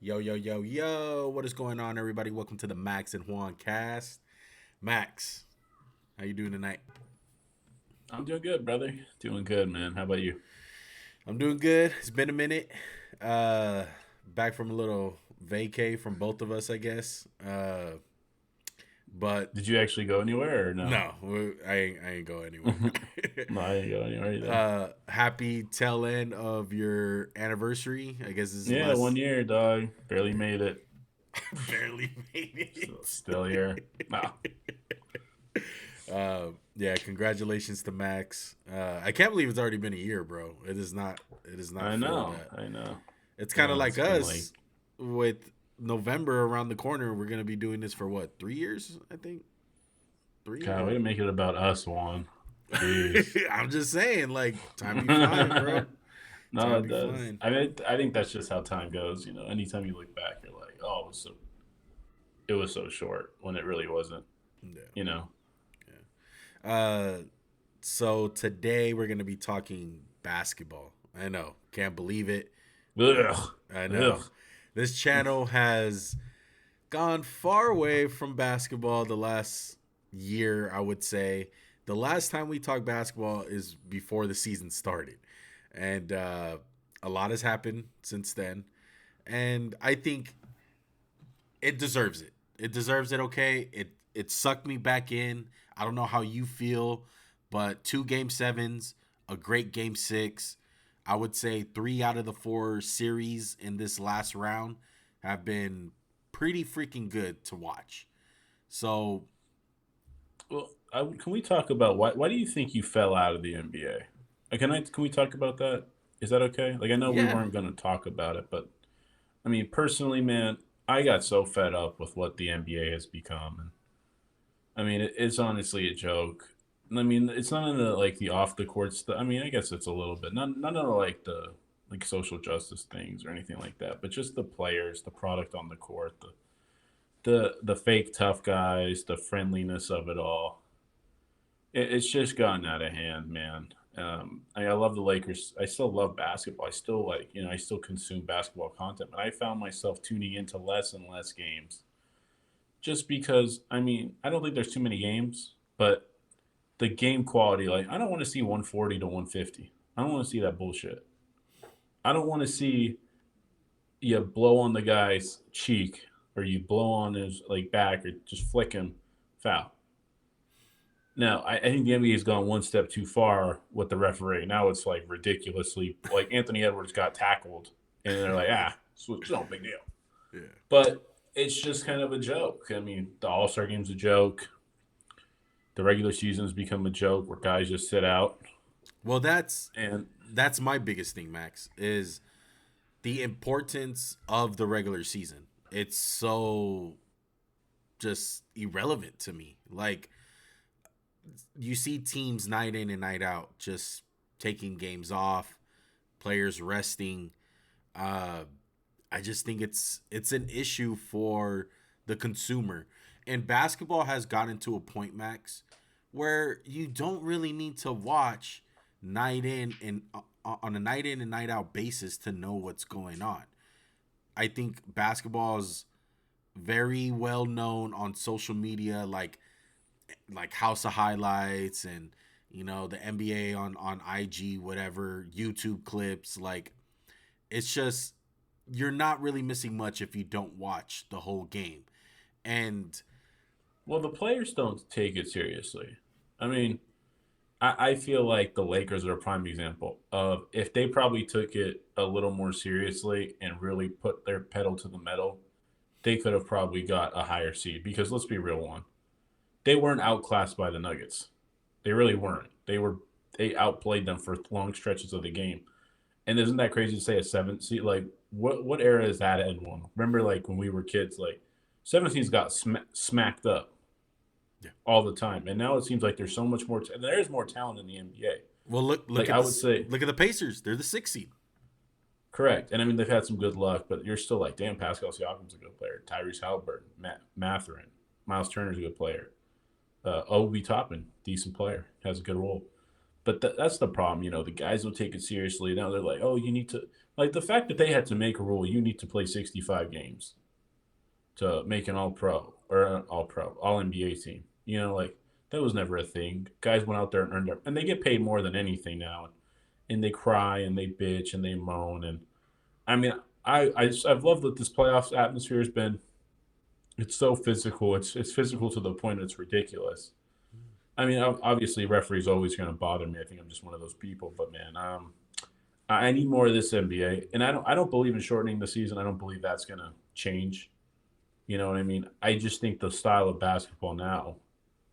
Yo, yo, yo, yo. What is going on, everybody? Welcome to the Max and Juan cast. Max, how you doing tonight? I'm doing good, brother. Doing good, man. How about you? I'm doing good. It's been a minute. Uh Back from a little vacay from both of us, I guess. But Did you actually go anywhere or no? no, I ain't go anywhere. No, I didn't go anywhere either. Happy tail end of your anniversary. I guess this is Yeah, last 1 year, dog. Barely made it. barely made Still here. Nah. Yeah, congratulations to Max. I can't believe it's already been a year, bro. It is not. It does not I feel know. that. I know. It's kind of Yeah, like it's been like, us with November around the corner. We're gonna be doing this for what, 3 years? I think three God, way or. to make it about us, Juan. Jeez. I'm just saying, like, time be flying, bro. No, Time it be does. flying. I think that's just how time goes. Anytime you look back, you're like, oh, it was so short when it really wasn't. Yeah, You know. yeah. So today we're gonna be talking basketball. I know, can't believe it. Ugh. I know. Ugh. This channel has gone far away from basketball the last year, I would say. The last time we talked basketball is before the season started. And a lot has happened since then. And I think it deserves it. It deserves it, okay? It sucked me back in. I don't know how you feel, but two game sevens, a great game six. I would say 3 out of the 4 series in this last round have been pretty freaking good to watch. So Well, can we talk about why do you think you fell out of the NBA? Can we talk about that? Is that okay? Like I know we yeah, weren't going to talk about it, but I mean personally, man, I got so fed up with what the NBA has become, and I mean it's honestly a joke. I mean it's none of the like the off the court stuff. I mean I guess it's a little bit none of the like the like social justice things or anything like that, but just the players, the product on the court, the fake tough guys, the friendliness of it all. It's just gotten out of hand, man. I love the Lakers. I still love basketball. I still I still consume basketball content, but I found myself tuning into less and less games just because, I mean, I don't think there's too many games, but the game quality, like, I don't want to see 140 to 150. I don't want to see that bullshit. I don't want to see you blow on the guy's cheek or you blow on his like back or just flick him foul. Now, I think the NBA has gone one step too far with the referee. Now it's like ridiculously like Anthony Edwards got tackled, and they're like, it's no big deal. yeah. But it's just kind of a joke. I mean, the All Star game's a joke. The regular season's become a joke where guys just sit out. Well, And that's my biggest thing, Max, is the importance of the regular season. It's so just irrelevant to me. Like, you see teams night in and night out just taking games off, players resting. Uh, I just think it's an issue for the consumer. And basketball has gotten to a point, Max, where you don't really need to watch night in and on a night in and night out basis to know what's going on. I think basketball is very well known on social media, like House of Highlights and the NBA on IG, whatever, YouTube clips. Like, it's just, you're not really missing much if you don't watch the whole game. And well, the players don't take it seriously. I mean, I feel like the Lakers are a prime example of if they probably took it a little more seriously and really put their pedal to the metal, they could have probably got a higher seed. Because let's be real, one, they weren't outclassed by the Nuggets. They really weren't. They outplayed them for long stretches of the game. And isn't that crazy to say a seventh seed? Like what era is that in one? Remember, like when we were kids, like 17's got smacked up yeah, all the time, and now it seems like there's so much more. There's more talent in the NBA. well, look Like at I would this. say, Look at the Pacers. They're the 6th seed. correct. And I mean they've had some good luck, but you're still like, damn, Pascal Siakam's a good player. Tyrese Halliburton, Matt Matherin, Miles Turner's a good player. Obi Toppin, decent player, has a good role. But that's the problem, the guys will take it seriously. Now they're like, "Oh, you need to," like, the fact that they had to make a rule, you need to play 65 games to make an all-pro or an all-pro, all-NBA team. Like, that was never a thing. Guys went out there and earned their, and they get paid more than anything now. And they cry and they bitch and they moan. And I mean, I've loved that this playoffs atmosphere has been. It's so physical. It's physical to the point it's ridiculous. I mean, obviously, referees always going to bother me. I think I'm just one of those people. But man, I need more of this NBA, and I don't believe in shortening the season. I don't believe that's going to change. You know what I mean? I just think the style of basketball now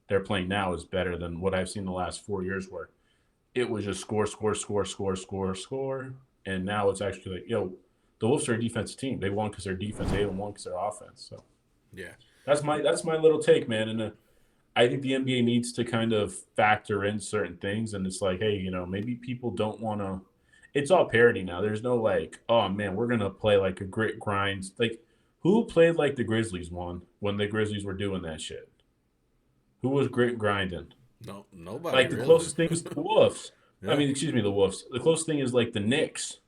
they're playing now is better than what I've seen the last 4 years, where it was just score, score, score, score, score, score, and now it's actually like, the Wolves are a defensive team. They won because their defense. They haven't won because their offense. So Yeah. that's my little take, man. And I think the NBA needs to kind of factor in certain things, and it's like, hey, maybe people don't want to. It's all parody now. There's no like, oh man, we're gonna play like a grit grind. Like, who played like the Grizzlies won when the Grizzlies were doing that shit? Who was grit grinding? No, nobody Like, the really. closest thing is the Wolves. I Yeah. mean, excuse me, the Wolves. The closest thing is like the Knicks,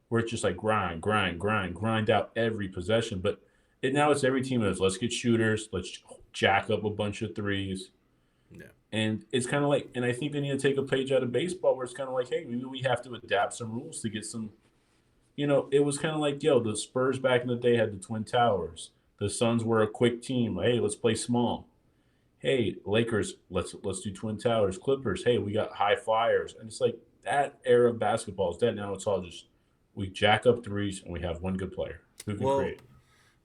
where it's just like grind, grind, grind, grind out every possession. But now it's every team is, let's get shooters, let's jack up a bunch of threes. Yeah. And it's kind of like, and I think they need to take a page out of baseball, where it's kind of like, hey, maybe we have to adapt some rules to get some. It was kind of like, the Spurs back in the day had the Twin Towers. The Suns were a quick team. Hey, let's play small. Hey, Lakers, let's do Twin Towers. Clippers, hey, we got high flyers. And it's like, that era of basketball is dead. Now it's all just, we jack up threes and we have one good player who can Well, create.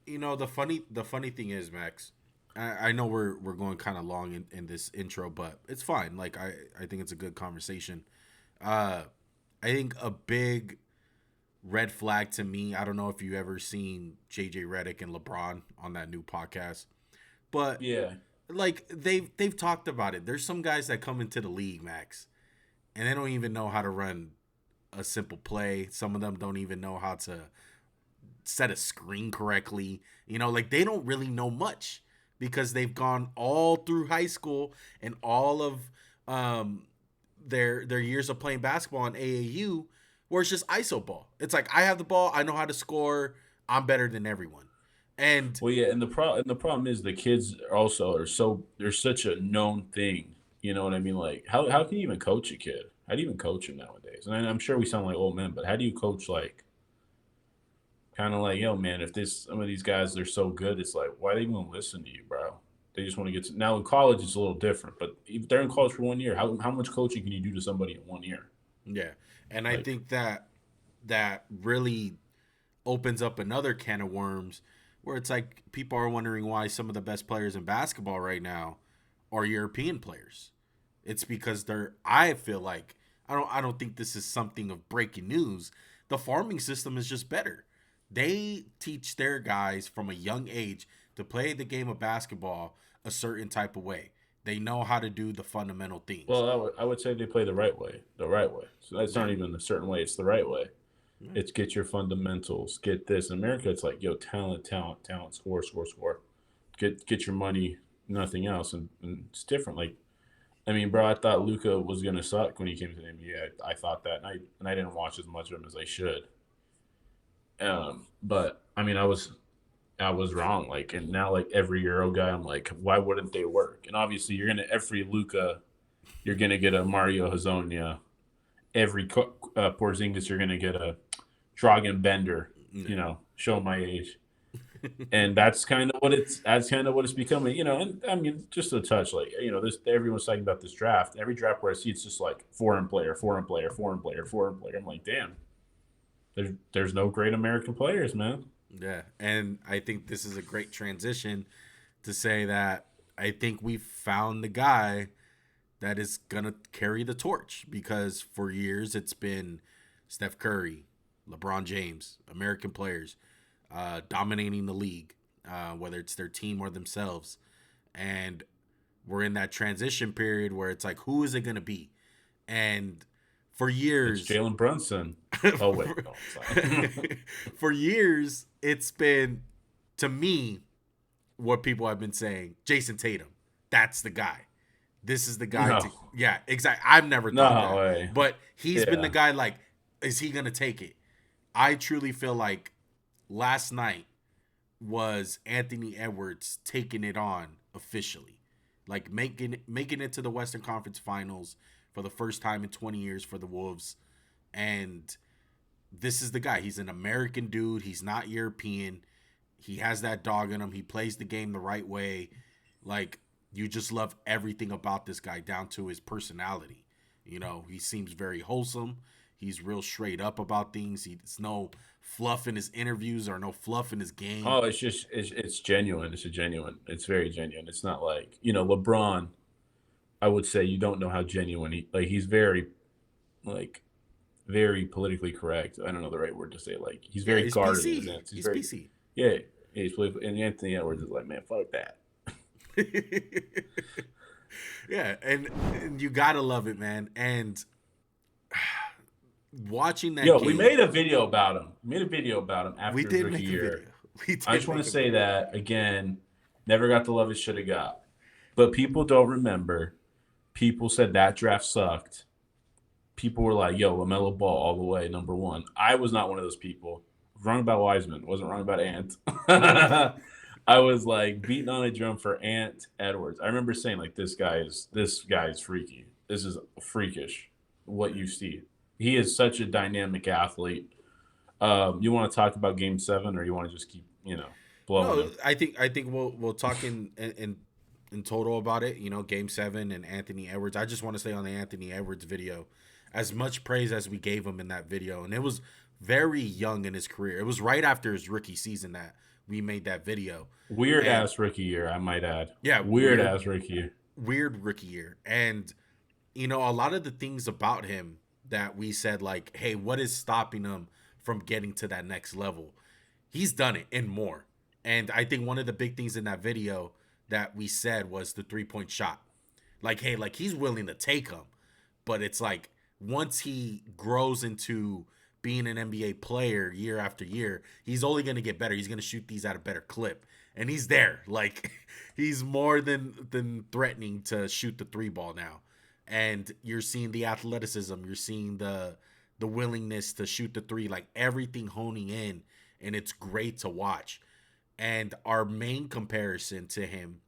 the funny thing is, Max, I know we're going kind of long in this intro, but it's fine. Like, I think it's a good conversation. Uh, I think a big red flag to me. I don't know if you ever seen JJ Redick and LeBron on that new podcast, but Yeah. like they've talked about it. There's some guys that come into the league, Max, and they don't even know how to run a simple play. Some of them don't even know how to set a screen correctly. Like they don't really know much because they've gone all through high school and all of um, their years of playing basketball in AAU, where it's just iso ball. It's like I have the ball, I know how to score, I'm better than everyone, and Well, yeah, and the problem is the kids also they're such a known thing. You know what I mean? Like, how can you even coach a kid? How do you even coach him nowadays? And I'm sure we sound like old men, but how do you coach, like, kind of like, yo, man, if some of these guys, they're so good, it's like, why are they even listen to you, bro? They just want to get to, now in college it's a little different, but if they're in college for 1 year, how much coaching can you do to somebody in 1 year? yeah, and I Like, think that really opens up another can of worms where it's like people are wondering why some of the best players in basketball right now are European players. It's because I feel like I don't think this is something of breaking news. The farming system is just better. They teach their guys from a young age to play the game of basketball a certain type of way. They know how to do the fundamental things. well, I would say they play the right way. So that's Yeah. not even a certain way; it's the right way. Yeah. It's get your fundamentals, get this. In America, it's like, yo, talent, talent, talent, score, score, score. Get your money, nothing else. And it's different. Like, I mean, bro, I thought Luca was gonna suck when he came to the NBA. I thought that, and I didn't watch as much of him as I should. But I mean, I was wrong. Like, and now, like, every Euro guy, I'm like, why wouldn't they work? And obviously, you're gonna every Luca, you're gonna get a Mario Hazonia. Every Porzingis, you're gonna get a Dragon Bender. Yeah. Show my age. And that's kind of what it's becoming. And I mean, just a touch, like, this, everyone's talking about this draft. Every draft where I see, it's just like foreign player, foreign player, foreign player, foreign player. I'm like, damn, there's no great American players, man. Yeah, and I think this is a great transition to say that I think we found the guy that is gonna carry the torch because for years it's been Steph Curry, LeBron James, American players dominating the league, whether it's their team or themselves, and we're in that transition period where it's like, who is it gonna be? And for It's years, Jalen Brunson. Oh wait, for, no, sorry. for years, it's been to me what people have been saying. Jason Tatum, that's the guy. This is the guy No, to, yeah, exactly. I've never thought no that, way. but he's been the Yeah. guy. Like, is he gonna take it? I truly feel like last night was Anthony Edwards taking it on officially, like making it to the Western Conference Finals for the first time in 20 years for the Wolves, and this is the guy. He's an American dude. He's not European. He has that dog in him. He plays the game the right way. Like, you just love everything about this guy down to his personality. You know, he seems very wholesome. He's real straight up about things. He's no fluff in his interviews or no fluff in his game. Oh, it's genuine. It's very genuine. It's not like, LeBron, I would say you don't know how genuine he's very like very politically correct. I don't know the right word to say. Like, he's Yeah, very he's guarded in his PC. answers. He's He's very, PC. yeah, he's politically, and Anthony Edwards is like, man, fuck that. Yeah, and you gotta love it, man. And watching that Yo, we game, made a video about him. We made a video about him we after his did rookie make a video. year. We I did just want make to a say video. that again, never got the love it should have got. But people don't remember. People said that draft sucked. People were like, yo, LaMelo Ball all the way, number one. I was not one of those people. Wrong about Wiseman. Wasn't wrong about Ant. I was like beating on a drum for Ant Edwards. I remember saying, like, this guy is freaky. This is freakish what you see. He is such a dynamic athlete. You want to talk about Game 7, or you want to just keep, blowing No, him? I think we'll talk in total about it. You know, Game 7 and Anthony Edwards. I just want to say on the Anthony Edwards video, as much praise as we gave him in that video, and it was very young in his career. It was right after his rookie season that we made that video. Weird And ass rookie year, I might add. yeah, Weird ass rookie year. weird rookie year. And you know, a lot of the things about him that we said, like, hey, what is stopping him from getting to that next level? He's done it and more. And I think one of the big things in that video that we said was the 3-point shot. Like, hey, like, he's willing to take them, but it's like once he grows into being an NBA player year after year, he's only going to get better. He's going to shoot these at a better clip. And he's there. Like, he's more than threatening to shoot the three ball now. And you're seeing the athleticism, you're seeing the willingness to shoot the three, like everything honing in, and it's great to watch. And our main comparison to him,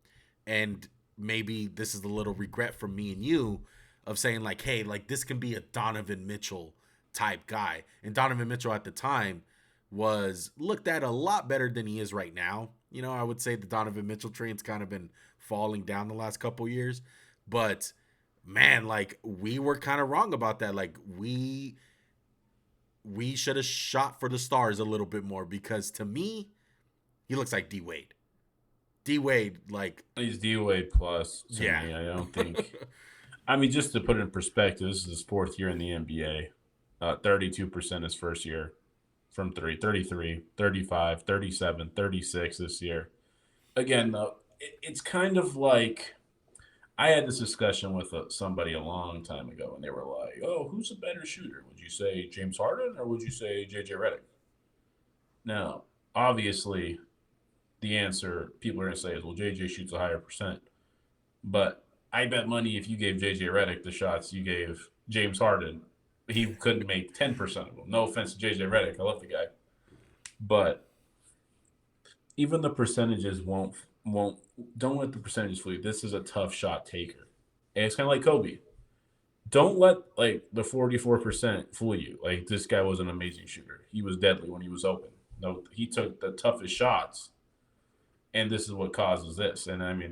and maybe this is a little regret from me and you, of saying, like, hey, like, this can be a Donovan Mitchell type guy. And Donovan Mitchell at the time was looked at a lot better than he is right now. You know, I would say the Donovan Mitchell train's kind of been falling down the last couple years. But man, like, we were kind of wrong about that. Like, we should have shot for the stars a little bit more, because to me, he looks like D Wade. D Wade, like, He's D-Wade plus to yeah. me. I don't think. I mean, just to put it in perspective, this is his fourth year in the NBA. 32% his first year from three, 33, 35, 37, 36 this year. Again, though, it's kind of like I had this discussion with somebody a long time ago, and they were like, oh, who's a better shooter? Would you say James Harden, or would you say J.J. Redick? Now, obviously, the answer people are going to say is, well, J.J. shoots a higher percent. But I bet money if you gave J.J. Redick the shots you gave James Harden, he couldn't make 10% of them. No offense to J.J. Redick. I love the guy. But even the percentages don't let the percentages fool you. This is a tough shot taker. And it's kind of like Kobe. Don't let, like, the 44% fool you. Like, this guy was an amazing shooter. He was deadly when he was open. No, he took the toughest shots, and this is what causes this. And I mean,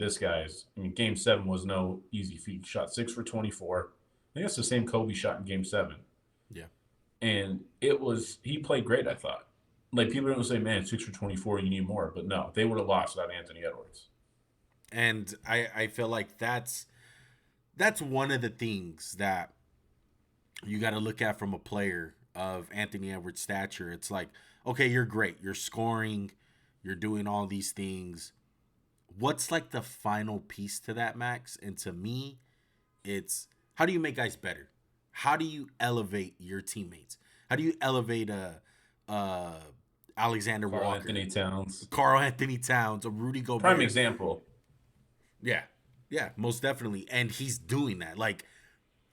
Game 7 was no easy feat. He shot 6 for 24. I think that's the same Kobe shot in Game 7. Yeah. And he played great, I thought. Like, people are going to say, man, 6 for 24, you need more. But no, they would have lost without Anthony Edwards. And I feel like that's one of the things that you got to look at from a player of Anthony Edwards' stature. It's like, okay, you're great. You're scoring. You're doing all these things. What's like the final piece to that, Max? And to me, it's how do you make guys better? How do you elevate your teammates? How do you elevate Alexander Karl Walker, Anthony Towns. Karl Anthony Towns, a Rudy Gobert? Prime example. Yeah. Yeah, most definitely. And he's doing that. Like,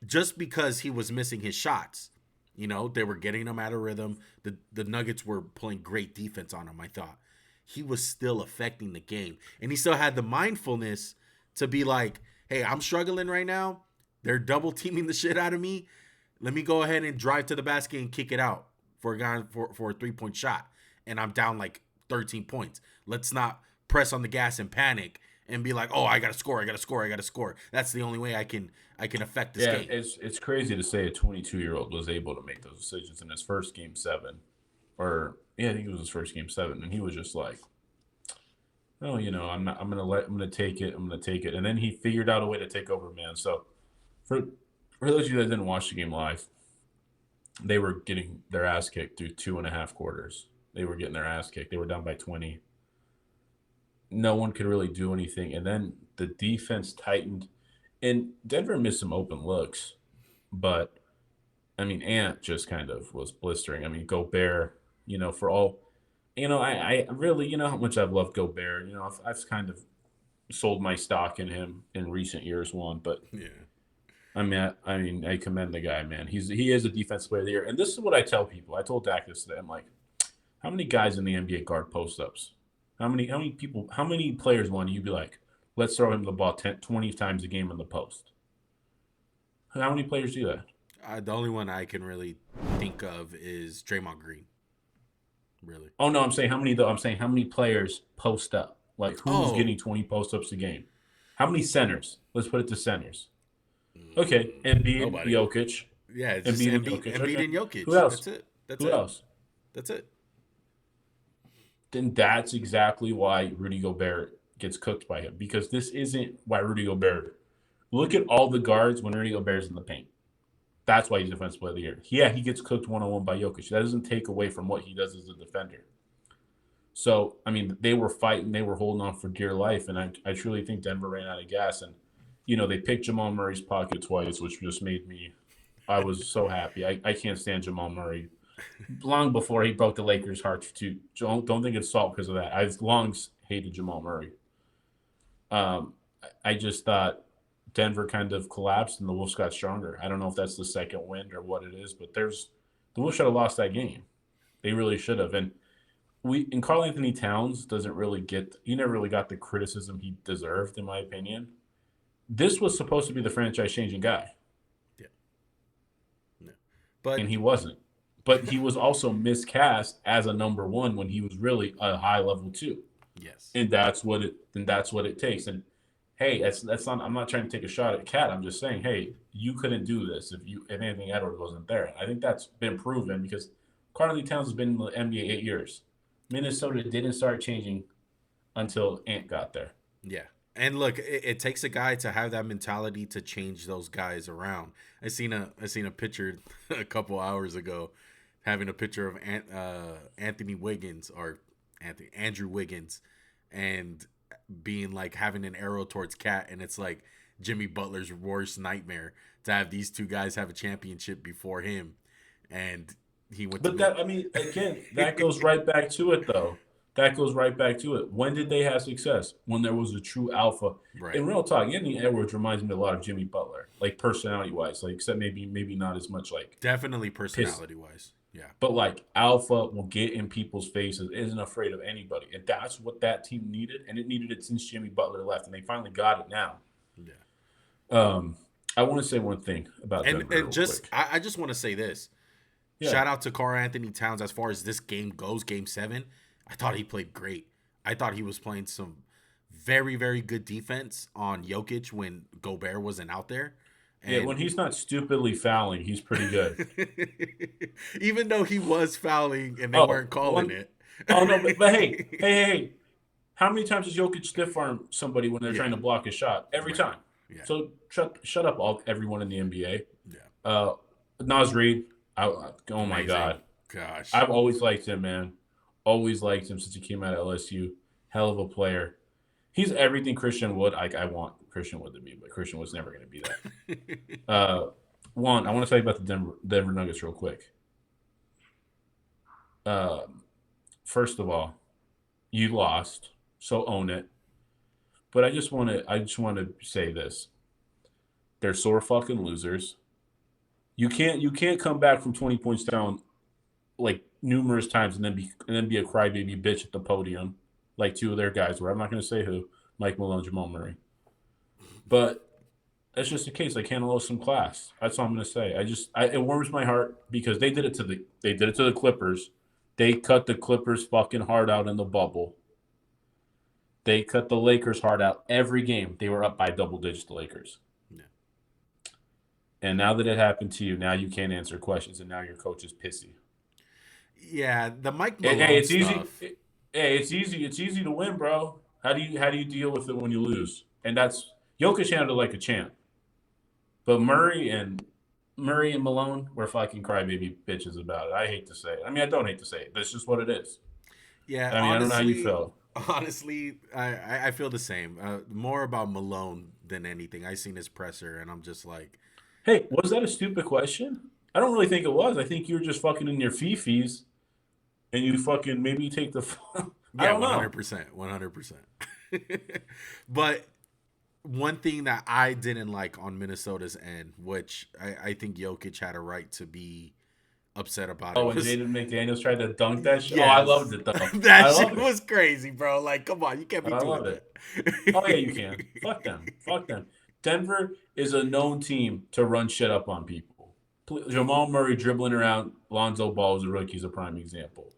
just because he was missing his shots, they were getting him out of rhythm. The Nuggets were playing great defense on him, I thought. He was still affecting the game. And he still had the mindfulness to be like, hey, I'm struggling right now. They're double teaming the shit out of me. Let me go ahead and drive to the basket and kick it out for a guy for a 3-point shot. And I'm down like 13 points. Let's not press on the gas and panic and be like, oh, I gotta score. That's the only way I can affect this Yeah, game. it's crazy to say a 22-year-old was able to make those decisions in his first game 7, or I think it was his first game 7, and he was just like, oh, I'm gonna take it, and then he figured out a way to take over, man. So for those of you that didn't watch the game live, they were getting their ass kicked through 2.5 quarters. They were getting their ass kicked. They were down by 20. No one could really do anything, and then the defense tightened, and Denver missed some open looks, but I mean, Ant just kind of was blistering. I mean, Gobert, for all, I really, how much I've loved Gobert. I've kind of sold my stock in him in recent years, but Yeah. I commend the guy, man. He is a defensive player of the year, and this is what I tell people. I told Dak this today. I'm like, how many guys in the NBA guard post ups? How many people? How many players want you be like, let's throw him the ball 20 times a game in the post? How many players do that? The only one I can really think of is Draymond Green. Really? Oh no, I'm saying how many though? I'm saying how many players post up? Like who's Oh, getting 20 post ups a game? How many centers? Let's put it to centers. Okay, Embiid, nobody. Jokic, Yeah, it's just Embiid and Embiid, Jokic. Embiid Okay, and who Jokic. else? That's it. That's Who it. else? That's it. Then that's exactly why Rudy Gobert gets cooked by him, because this isn't why Rudy Gobert. Look at all the guards when Rudy Gobert's in the paint. That's why he's defensive player of the year. Yeah, he gets cooked 1-on-1 by Jokic. That doesn't take away from what he does as a defender. So, I mean, they were fighting, they were holding on for dear life, and I truly think Denver ran out of gas. And, they picked Jamal Murray's pocket twice, which just made me, I was so happy. I can't stand Jamal Murray. Long before he broke the Lakers' hearts, too. Don't think it's salt because of that. I've long hated Jamal Murray. I just thought Denver kind of collapsed and the Wolves got stronger. I don't know if that's the second wind or what it is, but the Wolves should have lost that game. They really should have. And Karl Anthony Towns doesn't really he never really got the criticism he deserved, in my opinion. This was supposed to be the franchise changing guy. Yeah. No. But And he wasn't. But he was also miscast as a number 1 when he was really a high level 2. yes. And that's what it takes. And hey, that's not, I'm not trying to take a shot at Cat. I'm just saying, hey, you couldn't do this if Anthony Edwards wasn't there. I think that's been proven because Karl Anthony Towns has been in the NBA 8 years. Minnesota didn't start changing until Ant got there. Yeah. And look, it takes a guy to have that mentality to change those guys around. I seen a picture a couple hours ago, having a picture of Anthony Wiggins or Andrew Wiggins, and being like having an arrow towards Cat, and it's like Jimmy Butler's worst nightmare to have these two guys have a championship before him, and he went. But that, I mean, again, that goes right back to it, though. That goes right back to it. When did they have success? When there was a true alpha. Right. In real talk, Anthony Edwards reminds me a lot of Jimmy Butler, like personality-wise, like except maybe not as much like definitely personality-wise. Yeah. But like alpha will get in people's faces, isn't afraid of anybody, and that's what that team needed, and it needed it since Jimmy Butler left, and they finally got it now. Yeah. I want to say one thing about Denver and just quick. I just want to say this. Yeah. Shout out to Karl Anthony Towns as far as this game goes, Game 7. I thought he played great. I thought he was playing some very, very good defense on Jokic when Gobert wasn't out there. And when he's not stupidly fouling, he's pretty good. Even though he was fouling and they weren't calling it. Oh, no, but hey. How many times does Jokic stiff arm somebody when they're trying to block a shot? Every time. Yeah. So shut up, everyone in the NBA. Yeah. Naz Reid, oh my God. Gosh. I've always liked him, man. Always liked him since he came out of LSU. Hell of a player. He's everything Christian Wood. I want Christian Wood to be, but Christian Wood's never going to be that. One, I want to tell you about the Denver Nuggets real quick. First of all, you lost, so own it. But I just want to say this: they're sore fucking losers. You can't come back from 20 points down like numerous times and then be a crybaby bitch at the podium like two of their guys were. I'm not going to say who, Mike Malone, Jamal Murray, but that's just the case. They can't lose some class. That's all I'm going to say. It warms my heart because they did it to the Clippers. They cut the Clippers fucking heart out in the bubble. They cut the Lakers heart out every game. They were up by double digits. The Lakers. Yeah. And now that it happened to you, now you can't answer questions, and now your coach is pissy. Yeah, the Mike Hey, Malone it's easy. stuff. Hey, it's easy. It's easy to win, bro. How do you deal with it when you lose? And that's Jokic handled it like a champ. But Murray and Malone were fucking crybaby bitches about it. I hate to say it. I mean, I don't hate to say it. That's just what it is. Yeah, I mean, I don't know how you feel. honestly, I feel the same. More about Malone than anything. I seen his presser, and I'm just like, Hey, was that a stupid question? I don't really think it was. I think you were just fucking in your fifis, and you fucking maybe take the. I yeah, don't one know. hundred percent, 100%. But one thing that I didn't like on Minnesota's end, which I think Jokic had a right to be upset about Oh, it, when was Jaden McDaniels tried to dunk that shit. Oh, I loved yes, it though. that I shit love it. was crazy, bro. Like, come on, you can't be I doing love that. it. Oh yeah, you can. Fuck them. Fuck them. Denver is a known team to run shit up on people. Jamal Murray dribbling around Lonzo Ball as a rookie is a prime example.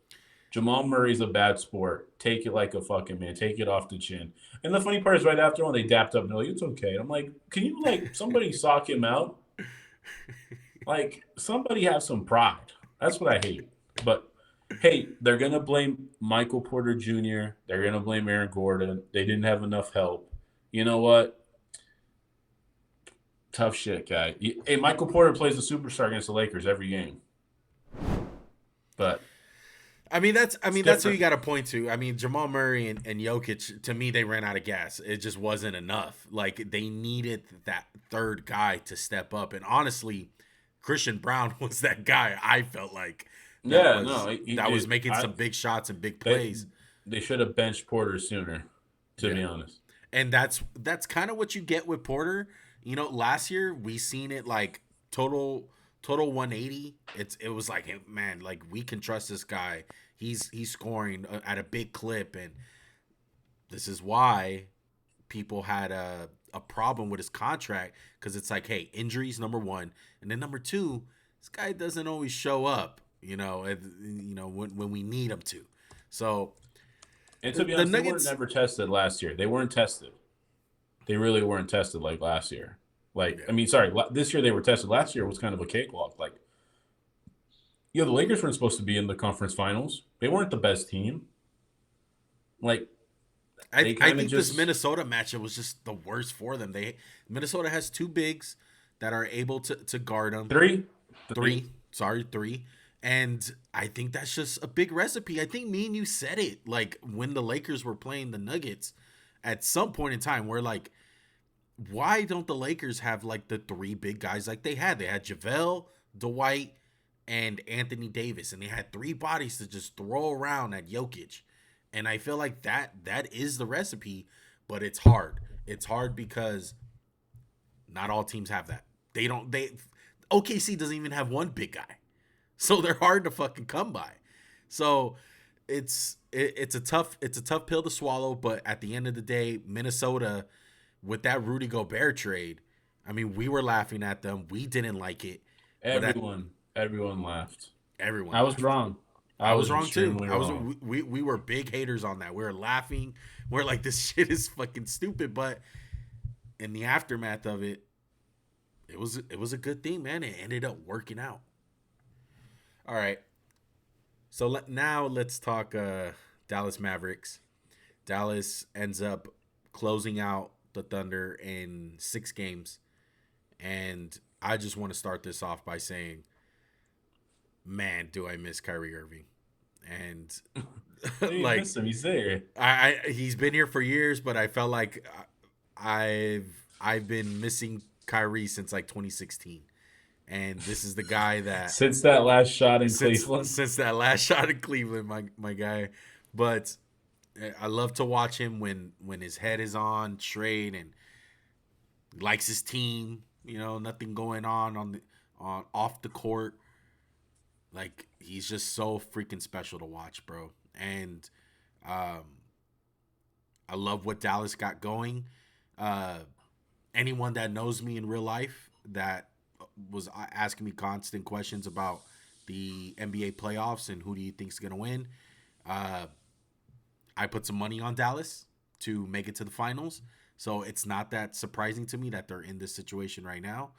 Jamal Murray's a bad sport. Take it like a fucking man. Take it off the chin. And the funny part is right after when they dapped up and they're like, it's okay. And I'm like, can you like somebody sock him out? Like somebody have some pride. That's what I hate. But hey, they're gonna blame Michael Porter Jr. They're gonna blame Aaron Gordon. They didn't have enough help. You know what? Tough shit, guy. Hey, Michael Porter plays the superstar against the Lakers every game. But it's That's who you different. got to point to. I mean, Jamal Murray and Jokic, to me, they ran out of gas. It just wasn't enough. Like they needed that third guy to step up. And honestly, Christian Brown was that guy. I felt like Yeah, no, that was making some big shots and big they plays. they should have benched Porter sooner, to Yeah, be honest. and that's kind of what you get with Porter. You know, last year we seen it like total 180. It was like, hey, man, like we can trust this guy. He's scoring at a big clip, and this is why people had a problem with his contract, because it's like, hey, injuries number one, and then number two, this guy doesn't always show up. When we need him to. So And to be the honest, they weren't Nuggets, never tested last year. They weren't tested. They really weren't tested like last year. Like, yeah. I mean, sorry, this year they were tested. Last year was kind of a cakewalk. Like, the Lakers weren't supposed to be in the conference finals. They weren't the best team. Like, they I kind of think this just Minnesota matchup was just the worst for them. Minnesota has two bigs that are able to guard them. three, three. Three, sorry, three. And I think that's just a big recipe. I think me and you said it like when the Lakers were playing the Nuggets at some point in time. We're like, why don't the Lakers have like the three big guys like they had? They had JaVale, Dwight, and Anthony Davis, and they had three bodies to just throw around at Jokic. And I feel like that is the recipe, but it's hard. It's hard because not all teams have that. They OKC doesn't even have one big guy. So they're hard to fucking come by. So it's a tough pill to swallow, but at the end of the day, Minnesota with that Rudy Gobert trade, I mean, we were laughing at them. We didn't like it, but everyone laughed. everyone I was laughed. wrong. I I was was wrong too. extremely I was wrong. we were big haters on that. We were laughing. We're like, this shit is fucking stupid, but in the aftermath of it, it was a good thing, man. It ended up working out. All right. So now let's talk Dallas Mavericks. Dallas ends up closing out the Thunder in 6 games. And I just want to start this off by saying, man, do I miss Kyrie Irving. And You like missed him. He's there. he's been here for years, but I felt like I've been missing Kyrie since like 2016. And this is the guy that Since that last shot in since Cleveland. since that last shot in Cleveland, my guy. But I love to watch him when his head is on straight and likes his team. You know, nothing going on off the court. Like he's just so freaking special to watch, bro. And um, I love what Dallas got going. Uh, Anyone that knows me in real life that was asking me constant questions about the NBA playoffs and who do you think's gonna win, uh, I put some money on Dallas to make it to the finals. So it's not that surprising to me that they're in this situation right now.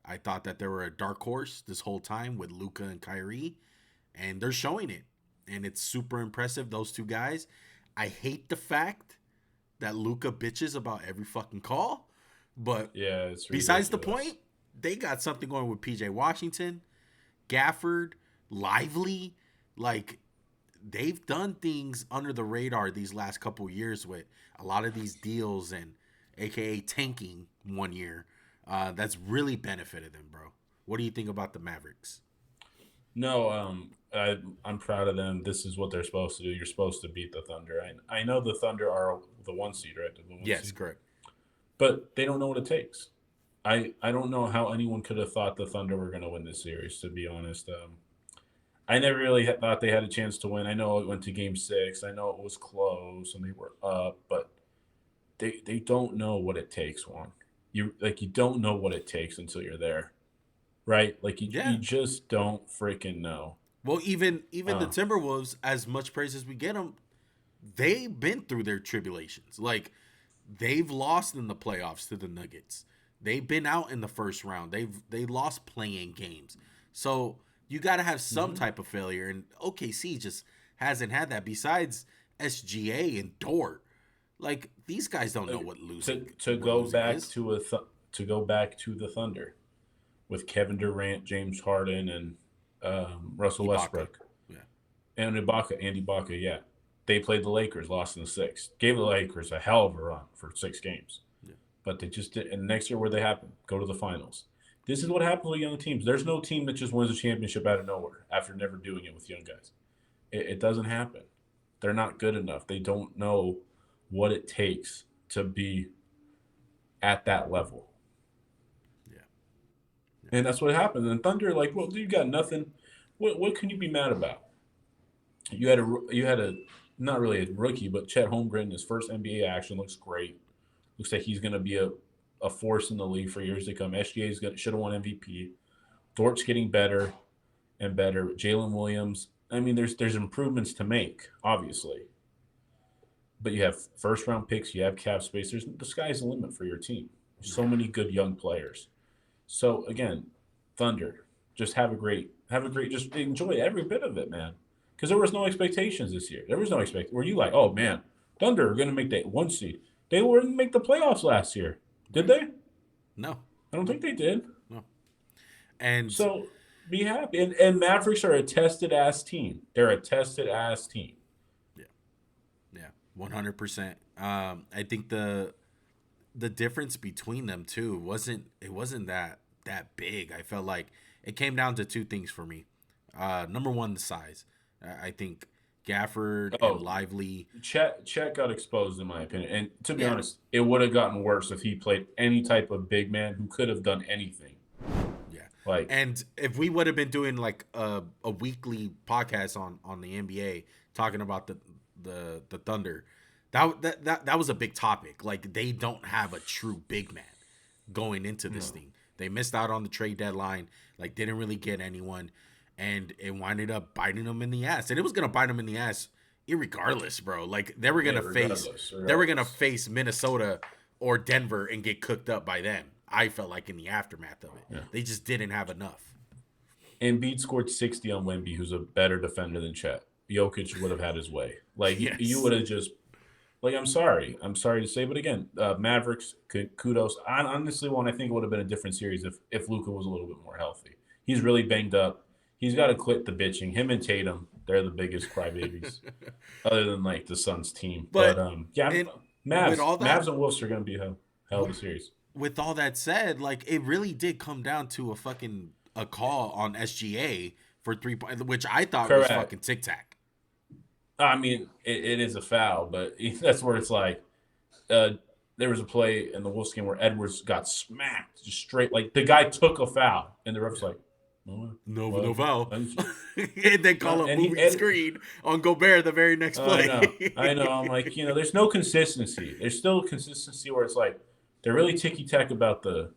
I thought that they were a dark horse this whole time with Luka and Kyrie, and they're showing it. And it's super impressive, those two guys. I hate the fact that Luka bitches about every fucking call, but Yeah, it's besides the ridiculous. point, they got something going with PJ Washington, Gafford, Lively. Like they've done things under the radar these last couple years with a lot of these deals and AKA tanking 1 year. That's really benefited them, bro. What do you think about the Mavericks? No, I'm proud of them. This is what they're supposed to do. You're supposed to beat the Thunder. I know the Thunder are the one seed, right? The one Yes, seed, correct. but they don't know what it takes. I don't know how anyone could have thought the Thunder were going to win this series. To be honest, I never really thought they had a chance to win. I know it went to Game 6. I know it was close and they were up, but they don't know what it takes. Juan, you don't know what it takes until you're there, right? Like you Yeah. just don't freaking know. Well, even the Uh, Timberwolves, as much praise as we get them, they've been through their tribulations. Like they've lost in the playoffs to the Nuggets. They've been out in the first round. They lost playing games. So you got to have some mhm. type of failure, and OKC just hasn't had that. Besides SGA and Dort, like these guys don't know Uh, what to losing to what go losing back is. to go back to the Thunder with Kevin Durant, James Harden, and Russell Ibaka, Westbrook yeah, and Andy Ibaka. Yeah, they played the Lakers, lost in the sixth. Gave the Lakers a hell of a run for 6 games, yeah, but they just did. And next year, where they happen, go to the finals. This is what happens with young teams. There's no team that just wins a championship out of nowhere after never doing it with young guys. It doesn't happen. They're not good enough. They don't know what it takes to be at that level. yeah, yeah. And that's what happened. And Thunder, like, well, you got nothing. What can you be mad about? You had a not really a rookie, but Chet Holmgren, his first NBA action looks great. Looks like he's going to be a force in the league for years to come. SGA should have won MVP. Dort's getting better and better. Jalen Williams. I mean, there's improvements to make, obviously, but you have first round picks. You have cap space. The sky's the limit for your team. So Yeah. many good young players. So again, Thunder, just just enjoy every bit of it, man. Because there was no expectations this year. There was no expect. Were you like, oh man, Thunder are going to make that one seed? They wouldn't make the playoffs last year, did Right. they? No, I don't no, think they did. no. And So be happy. And Mavericks are a tested ass team. They're a tested ass team. yeah, yeah, 100%. I think the difference between them too wasn't that big. I felt like it came down to two things for me. Number one, the size. I think Gafford and Oh, Lively. Chet got exposed in my opinion. And to be Yeah, honest, it would have gotten worse if he played any type of big man who could have done anything. yeah. Like, And if we would have been doing like a weekly podcast on the NBA talking about the Thunder, that was a big topic. Like they don't have a true big man going into this no. thing. They missed out on the trade deadline. Like didn't really get anyone, and it winded up biting them in the ass. And it was gonna bite them in the ass, irregardless, bro. Like Yeah, regardless, they were gonna regardless. face Minnesota or Denver and get cooked up by them. I felt like in the aftermath of it, Yeah. they just didn't have enough. Embiid scored 60 on Wemby, who's a better defender than Chet. Jokic would have had his way. Like, you Yes, would have just, like, I'm sorry to say, but again, Mavericks, kudos. I honestly, one, I think it would have been a different series if Luka was a little bit more healthy. He's really banged up. He's got to quit the bitching. Him and Tatum, they're the biggest crybabies, other than like the Suns team. But but yeah, and with all Mavs that and Wolves are going to be a hell of a series. with all that said, like it really did come down to a call on SGA for 3 points, which I thought was Correct. fucking tic tac. I mean, it is a foul, but that's where it's like, uh, there was a play in the Wolves game where Edwards got smacked just straight. Like the guy took a foul, and the ref's Yeah. like, "Oh, No well, foul. and And then call a and he moving screen on Gobert the very next I play. know. I know. I'm like, there's no consistency. There's still consistency where it's like they're really ticky tack about the.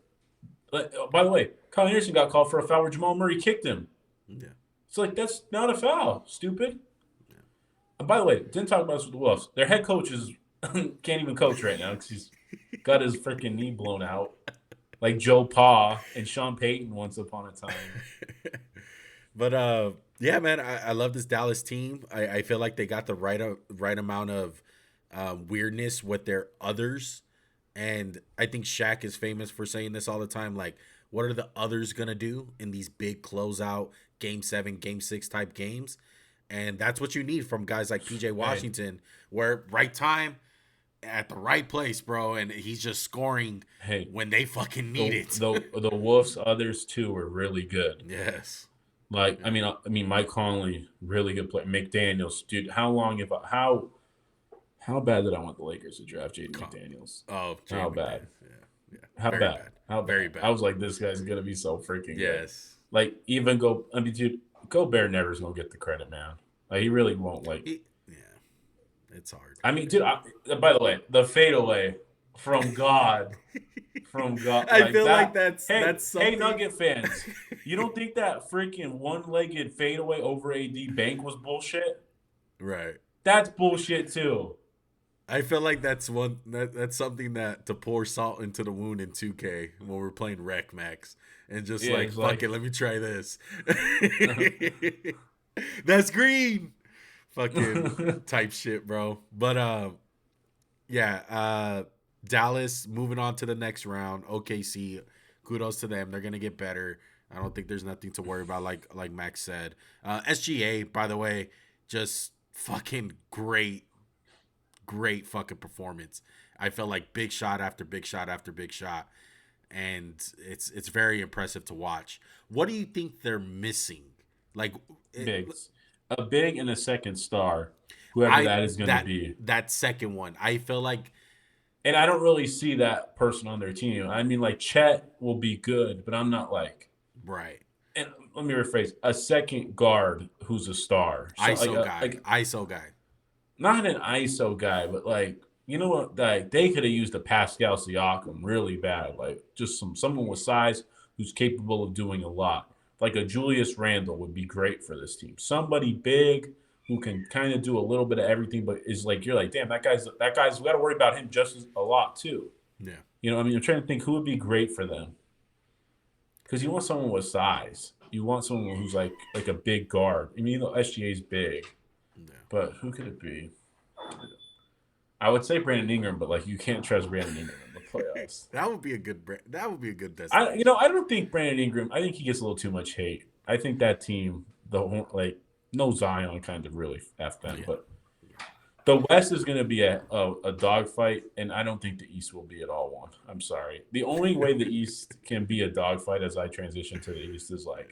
By the way, Kyle Anderson got called for a foul where Jamal Murray kicked him. Yeah. It's like that's not a foul, stupid. Yeah. And by the way, didn't talk about this with the Wolves. Their head coach is can't even coach right now because he's got his freaking knee blown out, like Joe Pa and Sean Payton once upon a time. But yeah, man, I love this Dallas team. I feel like they got the right amount of weirdness with their others, and I think Shaq is famous for saying this all the time. Like, what are the others gonna do in these big closeout Game 7, Game 6 type games? And that's what you need from guys like PJ Hey, Washington, where right time at the right place, bro, and he's just scoring hey, when they fucking need the it. the Wolves others too were really good. Yes. Like, Yeah. I mean, Mike Conley, really good player. McDaniels, dude, how long if how bad did I want the Lakers to draft Jaden McDaniels? Oh, Jay How bad? McDaniels. Yeah. Yeah. How Very bad? bad. How Very bad? I bad. was like, this guy's gonna be so freaking good. Yes. Like, even go. I mean, dude, Gobert never's gonna get the credit, man. Like, he really won't. Like, Yeah. It's hard. I mean, dude. By the way, the fadeaway from God, from God, I like feel like that. that's Hey, something. Nugget fans, you don't think that freaking one-legged fadeaway over AD bank was bullshit? Right. That's bullshit too. I feel like that's something that to pour salt into the wound in 2K when we're playing Rec Max and just Yeah, like it's fuck like, it, let me try this. That's green. Fucking type shit, bro. But yeah, Dallas moving on to the next round. OKC, kudos to them. They're gonna get better. I don't think there's nothing to worry about, like Max said. SGA, by the way, just fucking great fucking performance. I felt like big shot after big shot after big shot, and it's very impressive to watch. What do you think they're missing? Like, it, bigs, a big and a second star, whoever I that is going to that be. that second one, I feel like And I don't really see that person on their team. I mean, like Chet will be good, but I'm not like. right. And let me rephrase: a second guard who's a star, so like ISO guy. not an ISO guy, but like what? Like they could have used a Pascal Siakam really bad, like just someone with size who's capable of doing a lot. Like a Julius Randle would be great for this team. Somebody big who can kind of do a little bit of everything, but is like you're like, damn, that guy's we got to worry about him just as a lot too. Yeah. I mean, I'm trying to think who would be great for them because you want someone with size. You want someone who's like a big guard. I mean, SGA's big, Yeah. but who could it be? I would say Brandon Ingram, but like you can't trust Brandon Ingram in the playoffs. That would be a good I destination. I don't think Brandon Ingram. I think he gets a little too much hate. I think that team, no Zion, kind of really f them. Yeah. But the West is going to be a dogfight, and I don't think the East will be at all one. I'm sorry. The only way the East can be a dogfight as I transition to the East is like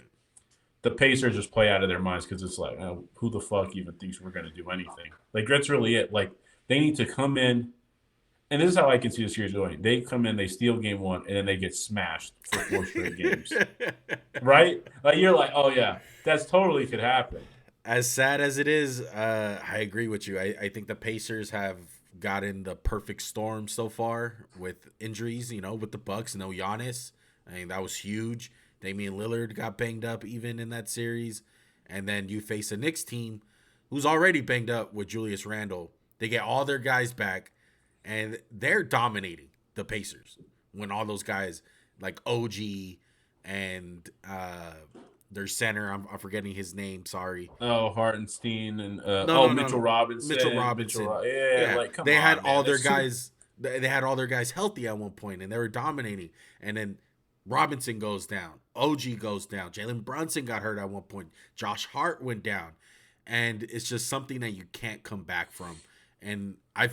the Pacers just play out of their minds because it's like, who the fuck even thinks we're going to do anything? Like that's really it. Like they need to come in, and this is how I can see the series going. They come in, they steal game one, and then they get smashed for 4 straight games. Right? Like you're like, oh yeah, that's totally could happen. As sad as it is, I agree with you. I think the Pacers have gotten the perfect storm so far with injuries. With the Bucks, no Giannis. I think that was huge. Damian Lillard got banged up even in that series, and then you face a Knicks team who's already banged up with Julius Randle. They get all their guys back, and they're dominating the Pacers when all those guys like OG and their center. I'm forgetting his name. Sorry. Oh, Hartenstein and No, no, no, Mitchell no. Mitchell Robinson, Robinson. yeah, Yeah, like come they had on, all man. their There's two. guys. They had all their guys healthy at one point, and they were dominating. And then Robinson goes down. OG goes down. Jalen Brunson got hurt at one point. Josh Hart went down, and it's just something that you can't come back from. And I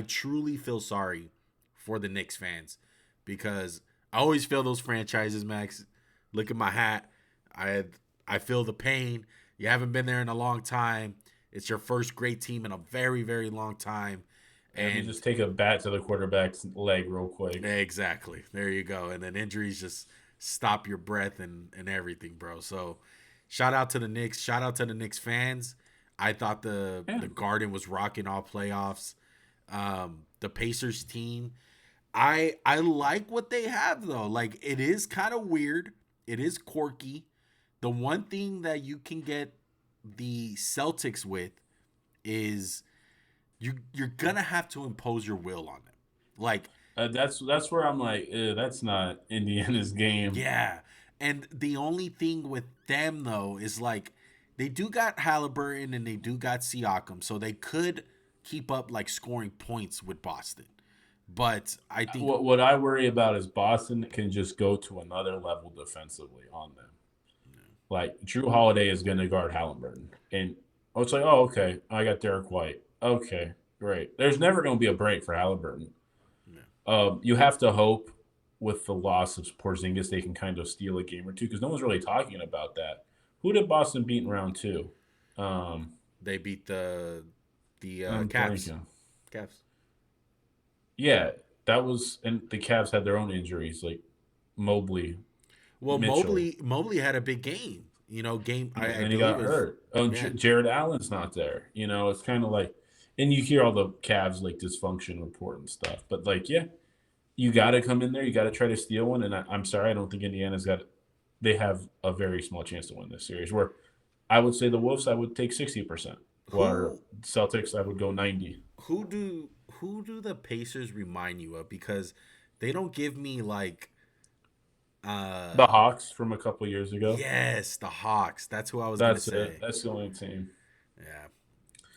truly feel sorry for the Knicks fans because I always feel those franchises, Max. Look at my hat. I I feel the pain. You haven't been there in a long time. It's your first great team in a very, very long time. And you And just take a bat to the quarterback's leg real quick. exactly. There you go. And then injuries just stop your breath and everything, bro. So shout out to the Knicks. Shout out to the Knicks fans. I thought Yeah. the Garden was rocking all playoffs. The Pacers team, I like what they have though. Like it is kind of weird. It is quirky. The one thing that you can get the Celtics with is you're gonna have to impose your will on them. Like That's where I'm like, that's not Indiana's game. yeah, and the only thing with them though is like they do got Halliburton and they do got Siakam, so they could keep up like scoring points with Boston. But I think What I worry about is Boston can just go to another level defensively on them. Like Drew Holiday is going to guard Halliburton, and it's like, oh, okay, I got Derek White. Okay, great. There's never going to be a break for Halliburton. yeah. You have to hope with the loss of Porzingis they can kind of steal a game or two because no one's really talking about that. Who did Boston beat in round two? They beat the I'm Cavs. blanking. Cavs. Yeah, that was, and the Cavs had their own injuries like Mobley, Well, Mitchell. Mobley had a big game. You know, game Yeah, and I then he believe got it was hurt. Oh, yeah. Jared Allen's not there. It's kind of like, and you hear all the Cavs like dysfunction report and stuff. But like, yeah, you got to come in there. You got to try to steal one. And I'm sorry, I don't think Indiana's got. They have a very small chance to win this series. Where I would say the Wolves, I would take 60%. Or Who Celtics, I would go 90. who do the Pacers remind you of? Because they don't give me like The uh Hawks from a couple years ago. yes, the Hawks. That's who I was gonna That's it. say. That's the only team. Yeah.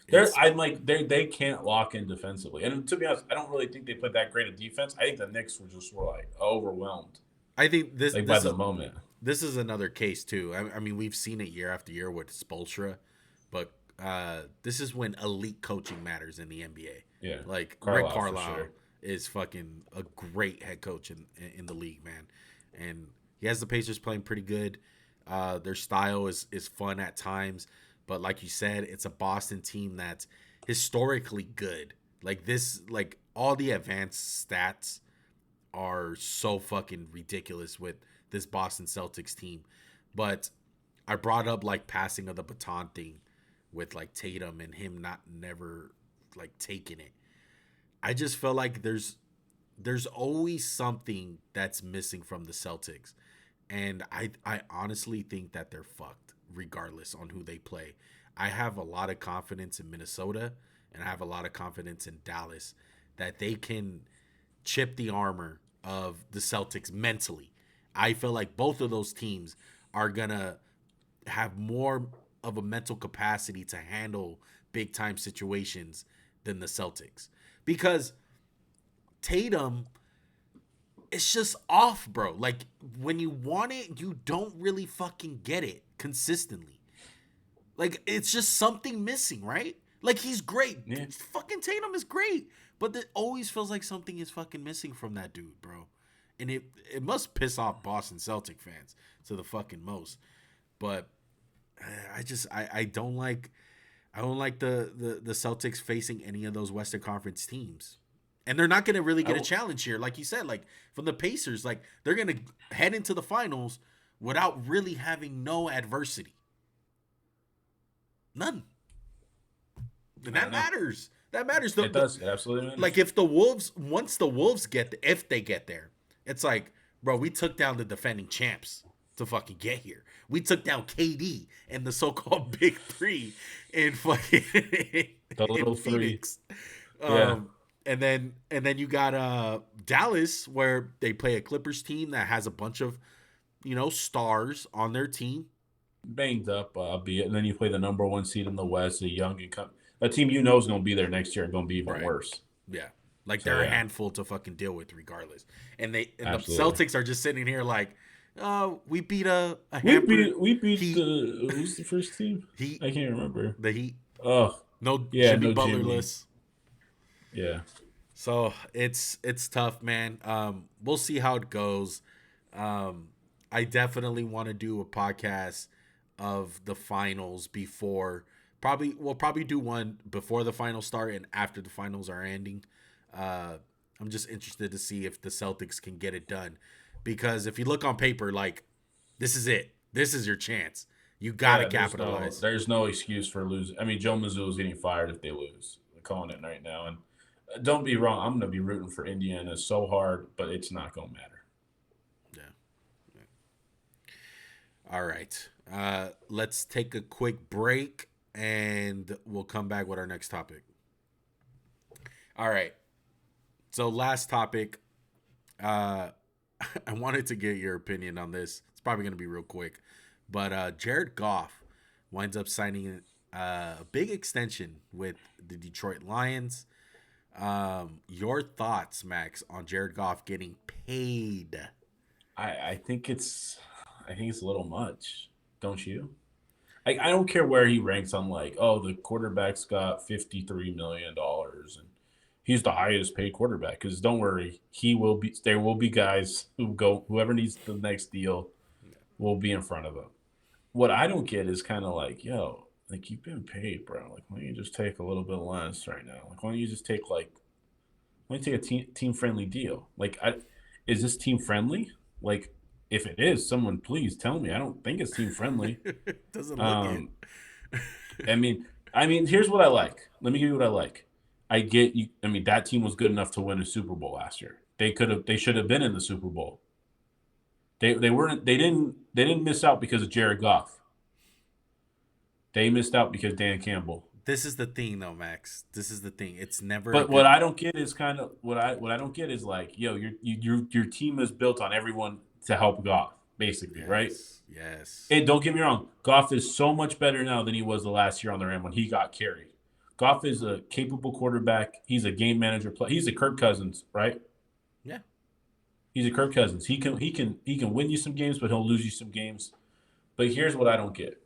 They're It's I'm like they can't lock in defensively. And to be honest, I don't really think they played that great of defense. I think the Knicks were like overwhelmed I think this like by this the is moment. this is another case too. I mean, we've seen it year after year with Spolstra, but this is when elite coaching matters in the NBA. Yeah, Like Rick Carlisle for Carlisle sure. is fucking a great head coach in the league, man, and he has the Pacers playing pretty good. Their style is fun at times, but like you said, it's a Boston team that's historically good. Like this, like all the advanced stats are so fucking ridiculous with this Boston Celtics team. But I brought up like passing of the baton thing with like Tatum and him not never like taking it. I just feel like there's always something that's missing from the Celtics. And I honestly think that they're fucked regardless on who they play. I have a lot of confidence in Minnesota and I have a lot of confidence in Dallas that they can chip the armor of the Celtics mentally. I feel like both of those teams are gonna have more of a mental capacity to handle big time situations than the Celtics. Because Tatum, it's just off, bro. Like when you want it, you don't really fucking get it consistently. Like it's just something missing, right? Like he's great. Yeah. Fucking Tatum is great. But it always feels like something is fucking missing from that dude, bro. And it must piss off Boston Celtic fans to the fucking most. But I don't like the Celtics facing any of those Western Conference teams. And they're not going to really get a challenge here. Like you said, like from the Pacers, like they're going to head into the finals without really having no adversity. None. And that matters. That matters. It does. It absolutely matters. Like once the Wolves if they get there, it's like, bro, we took down the defending champs to fucking get here. We took down KD and the so-called Big Three in fucking the little in Phoenix. Yeah. And then you got Dallas where they play a Clippers team that has a bunch of stars on their team. Banged up, albeit, and then you play the number one seed in the West, a young a team is going to be there next year and going to be even worse. Yeah, like they're a handful to fucking deal with regardless. And the Absolutely. Celtics are just sitting here like, we beat a we beat who's the first team? Heat. I can't remember. The Heat. Oh, No yeah, Jimmy no Butlerless. Jimmy. Yeah. So it's tough, man. We'll see how it goes. I definitely want to do a podcast of the finals before we'll probably do one before the finals start and after the finals are ending. I'm just interested to see if the Celtics can get it done, because if you look on paper, like, this is it. This is your chance. You gotta Yeah, capitalize. there's no excuse for losing. I mean, Joe Mazzulla is getting fired if they lose. I'm calling it right now. And don't be wrong, I'm going to be rooting for Indiana so hard, but it's not going to matter. Yeah. All right. Let's take a quick break and we'll come back with our next topic. All right. So last topic. I wanted to get your opinion on this. It's probably going to be real quick. But Jared Goff winds up signing a big extension with the Detroit Lions. Your thoughts, Max, on Jared Goff getting paid? I think it's a little much, don't you? I don't care where he ranks on like, oh, the quarterback's got $53 million and he's the highest paid quarterback. Because don't worry, he will be. There will be guys whoever needs the next deal will be in front of him. What I don't get is kind of like, yo, like, you've been paid, bro. Like, why don't you just take a little bit less right now? Like, why don't you just take why don't you take a team friendly deal? Like, is this team friendly? Like, if it is, someone please tell me. I don't think it's team friendly. Doesn't look it. I mean, here's what I like. Let me give you what I like. I get you. I mean, that team was good enough to win a Super Bowl last year. They should have been in the Super Bowl. They didn't miss out because of Jared Goff. They missed out because Dan Campbell. This is the thing, though, Max. This is the thing. It's never. But what I don't get is kind of what I don't get is like, yo, your team is built on everyone to help Goff, basically, yes, right? Yes. And don't get me wrong, Goff is so much better now than he was the last year on the Rams when he got carried. Goff is a capable quarterback. He's a game manager. He's a Kirk Cousins, right? Yeah. He's a Kirk Cousins. He can win you some games, but he'll lose you some games. But here's what I don't get.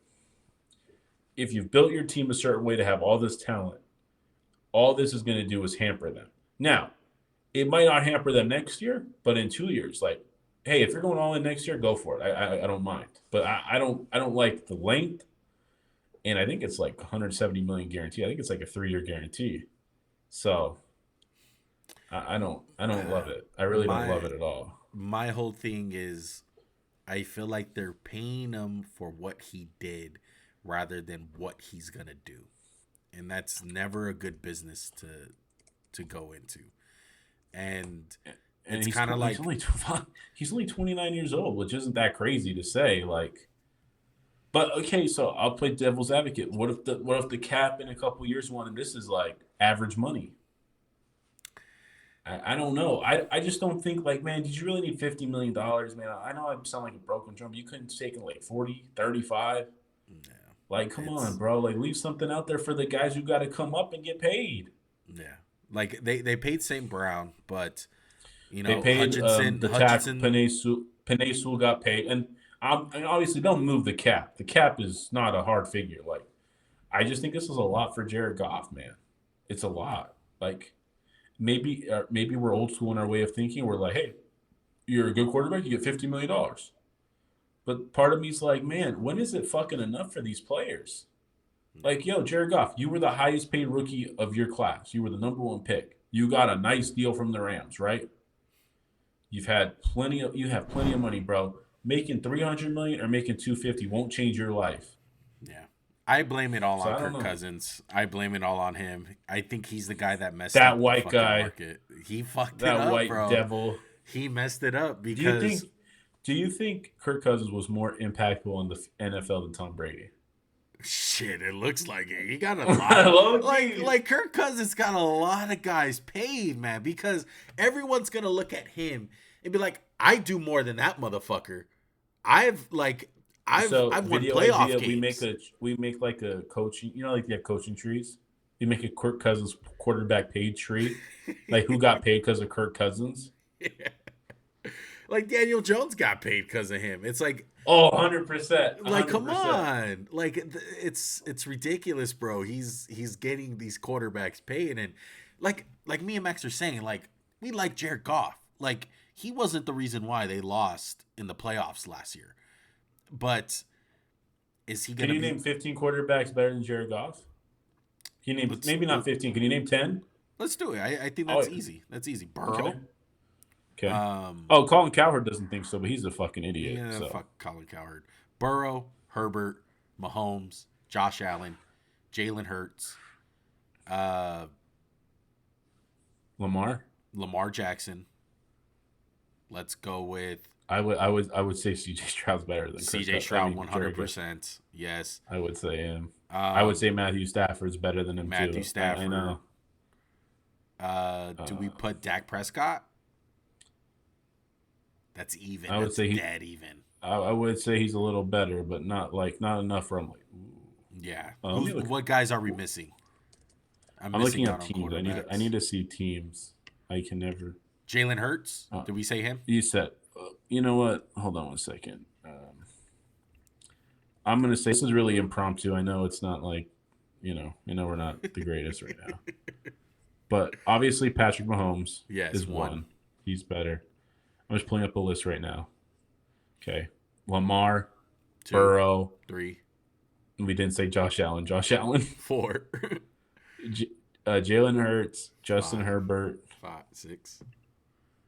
If you've built your team a certain way to have all this talent, all this is going to do is hamper them. Now, it might not hamper them next year, but in 2 years, like, hey, if you're going all in next year, go for it. I don't mind. But I don't like the length. And I think it's like 170 million guarantee. I think it's like a 3-year guarantee. So I don't love it. I really don't love it at all. My whole thing is, I feel like they're paying him for what he did rather than what he's gonna do, and that's never a good business to go into. And it's kind of like he's only 29 years old, which isn't that crazy to say. Like, but okay, so I'll play devil's advocate. What if the cap in a couple years one and this is like average money? I don't know. I just don't think, like, man, did you really need $50 million, man? I know I sound like a broken drum, but you couldn't take it like 40, 35. Yeah. Like, come on, bro. Like, leave something out there for the guys who got to come up and get paid. Yeah. Like, they paid St. Brown, but, you know, they paid Hutchinson. Penei Sewell got paid. And obviously, don't move the cap. The cap is not a hard figure. Like, I just think this is a lot for Jared Goff, man. It's a lot. Like, maybe we're old school in our way of thinking. We're like, hey, you're a good quarterback, you get $50 million. But part of me's like, man, when is it fucking enough for these players? Like, yo, Jared Goff, you were the highest paid rookie of your class. You were the number one pick. You got a nice deal from the Rams, right? You have plenty of money, bro. Making $300 million or making $250 won't change your life. Yeah. I blame it all on Kirk Cousins. I blame it all on him. I think he's the guy that messed up that white guy. Market. He fucked that it up, white bro. devil. He messed it up because. Do you think Kirk Cousins was more impactful in the NFL than Tom Brady? Shit, it looks like it. He got a lot. like Kirk Cousins got a lot of guys paid, man, because everyone's gonna look at him and be like, I do more than that motherfucker. I've won playoff games. We make like a coaching, like you have coaching trees. You make a Kirk Cousins quarterback paid tree, like who got paid because of Kirk Cousins. Yeah. Like Daniel Jones got paid because of him. It's like, 100%. Like, come on, like it's ridiculous, bro. He's getting these quarterbacks paid, and like me and Max are saying, like, we like Jared Goff. Like, he wasn't the reason why they lost in the playoffs last year. But Is he Can gonna you be? name 15 quarterbacks better than Jared Goff? Can you name maybe not 15? Can you name 10? Let's do it. I think Oh, that's yeah. easy. That's easy. Okay. Burrow. Okay. Um, Oh, Colin Cowherd doesn't think so, but he's a fucking idiot. yeah, So fuck Colin Cowherd. Burrow, Herbert, Mahomes, Josh Allen, Jalen Hurts, uh, Lamar, Lamar Jackson. Let's go with I would say CJ Stroud's better than Kirk. CJ I Stroud, mean Jared Goff. 100%. Yes. I would say him. I would Um, say Matthew Stafford's better than him Matthew too. I Stafford. know. Do we Uh, put Dak Prescott? That's even. I would That's say dead even. I would say he's a little better, but not enough for him. Like, Yeah. let me Who's look. what guys are we missing? I'm I'm missing looking out up on teams. I quarterbacks. need to see teams. I can never. Jalen Hurts. Uh, Did we say him? you said. You know what? Hold on one second. I'm gonna say this is really impromptu. I know it's not like, I know we're not the greatest right now, but obviously Patrick Mahomes Yes, is one, one. He's better. I'm just pulling up a list right now. Okay, Lamar, two, Burrow. three, We didn't say Josh Allen. Josh Allen, four, Jalen Hurts, Justin five, Herbert, five, six,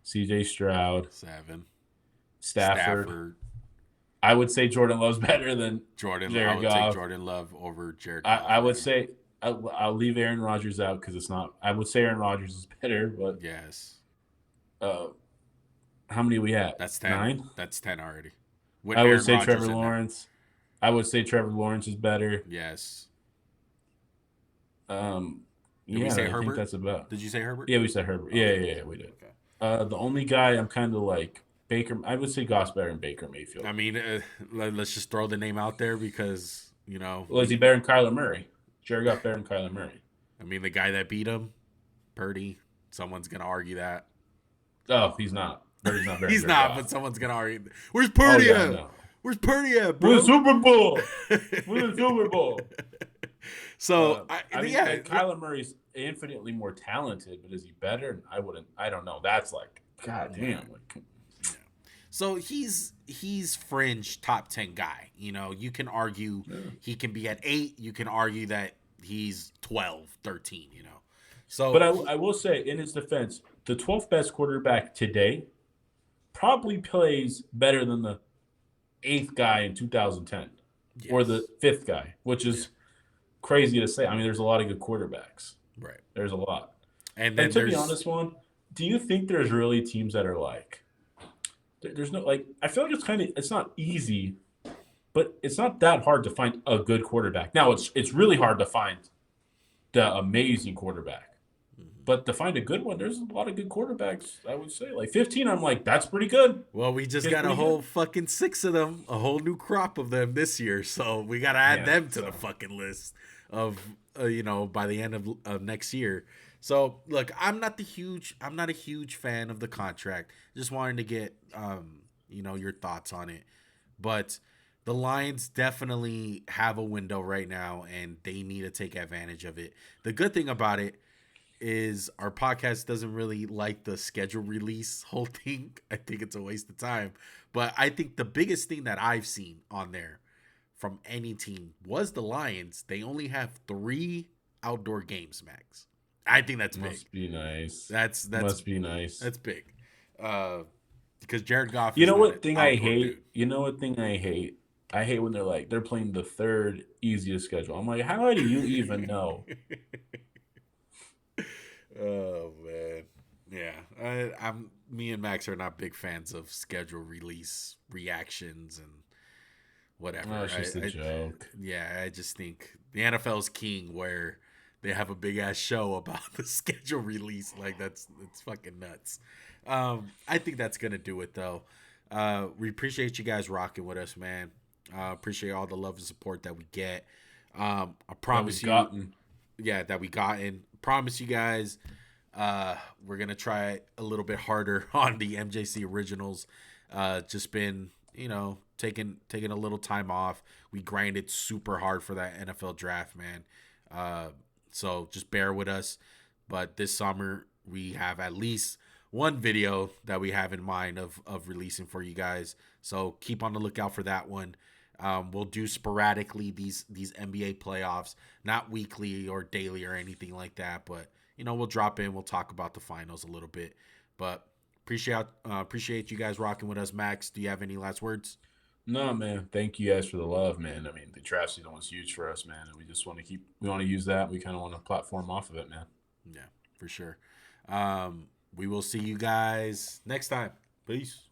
C.J. Stroud, seven. Stafford. Stafford, I would say Jordan Love's better than Jordan. I Jared would take Goff. Jordan Love over Jared I, Goff I right would now. say I'll leave Aaron Rodgers out because it's not. I would say Aaron Rodgers is better, but Yes, uh, how many we at? that's 10. 9. That's 10 already. With I would Aaron say Trevor Rodgers in there. Lawrence. I would say Trevor Lawrence is better. Yes. Um, Did we yeah, say I think Herbert? that's about. Did you say Herbert? Yeah, we said Herbert. Yeah, Okay. yeah, yeah, we did. Okay. The only guy I'm kind of like Baker. I would say Goss better than Baker Mayfield. I mean, let's just throw the name out there because Well, is he better than Kyler Murray? Jared Goff better than Kyler Murray. I mean, the guy that beat him, Purdy. Someone's gonna argue that. Oh, he's not. Purdy's not better He's than Jared not, Goff. but someone's gonna argue. Where's Oh Purdy yeah, I at? know. Where's Purdy at, Win bro? the Super Bowl. Win the Super Bowl. So I mean, yeah, Kyler Murray's infinitely more talented, but is he better? I don't know. That's like, god damn. Like, so he's fringe top 10 guy. You can argue he can be at 8. You can argue that he's 12, 13. So, but I will say, in his defense, the 12th best quarterback today probably plays better than the 8th guy in 2010 or the 5th guy, which is crazy to say. I mean, there's a lot of good quarterbacks. Right. There's a lot. And then to be honest, do you think there's really teams that are like, there's no, like, I feel like it's not easy, but it's not that hard to find a good quarterback. Now, it's really hard to find the amazing quarterback. But to find a good one, there's a lot of good quarterbacks, I would say. Like 15, I'm like, that's pretty good. Well, we just got a whole fucking 6 of them, a whole new crop of them this year. So we got to add them to the fucking list of, by the end of next year. So look, I'm not a huge fan of the contract. Just wanted to get, your thoughts on it. But the Lions definitely have a window right now and they need to take advantage of it. The good thing about it is our podcast doesn't really like the schedule release whole thing. I think it's a waste of time. But I think the biggest thing that I've seen on there from any team was the Lions. They only have 3 outdoor games, Max. I think that's big. Must be nice. That's must be nice. That's big. Because Jared Goff You is know not what thing I outdoor hate? dude. You know what thing I hate? I hate when they're playing the 3rd easiest schedule. I'm like, how do you even know? Oh man, yeah. Me and Max are not big fans of schedule release reactions and whatever. Oh, it's just a joke. Yeah, I just think the NFL's king where they have a big ass show about the schedule release. Like it's fucking nuts. I think that's gonna do it though. We appreciate you guys rocking with us, man. Appreciate all the love and support that we get. I promise that we gotten. Promise you guys, we're gonna try a little bit harder on the MJC originals. Just been, taking a little time off. We grinded super hard for that NFL draft, man. So just bear with us. But this summer we have at least one video that we have in mind of releasing for you guys. So keep on the lookout for that one. We'll do sporadically these NBA playoffs, not weekly or daily or anything like that, but we'll drop in, we'll talk about the finals a little bit. But appreciate you guys rocking with us. Max, do you have any last words? No, man. Thank you guys for the love, man. I mean, the draft season was huge for us, man, and we just want to we want to use that. We kind of want to platform off of it, man. Yeah, for sure. We will see you guys next time. Peace.